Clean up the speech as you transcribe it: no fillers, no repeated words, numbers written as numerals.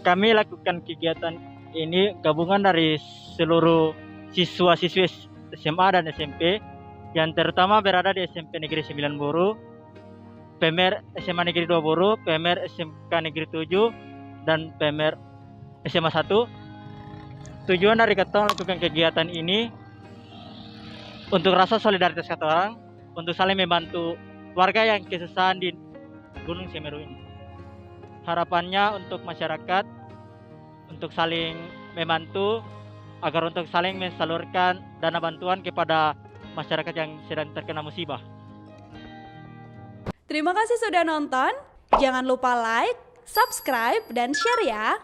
Kami lakukan kegiatan ini gabungan dari seluruh siswa-siswi SMA dan SMP yang terutama berada di SMP Negeri 9 Buru, PMR SMA Negeri 2 Buru, PMR SMK Negeri 7, dan PMR SMA 1. Tujuan dari kita lakukan kegiatan ini untuk rasa solidaritas kata orang, untuk saling membantu warga yang kesusahan di Gunung Semeru ini. Harapannya untuk masyarakat untuk saling membantu agar untuk saling mensalurkan dana bantuan kepada masyarakat yang sedang terkena musibah. Terima kasih sudah nonton. Jangan lupa like, subscribe, dan share ya.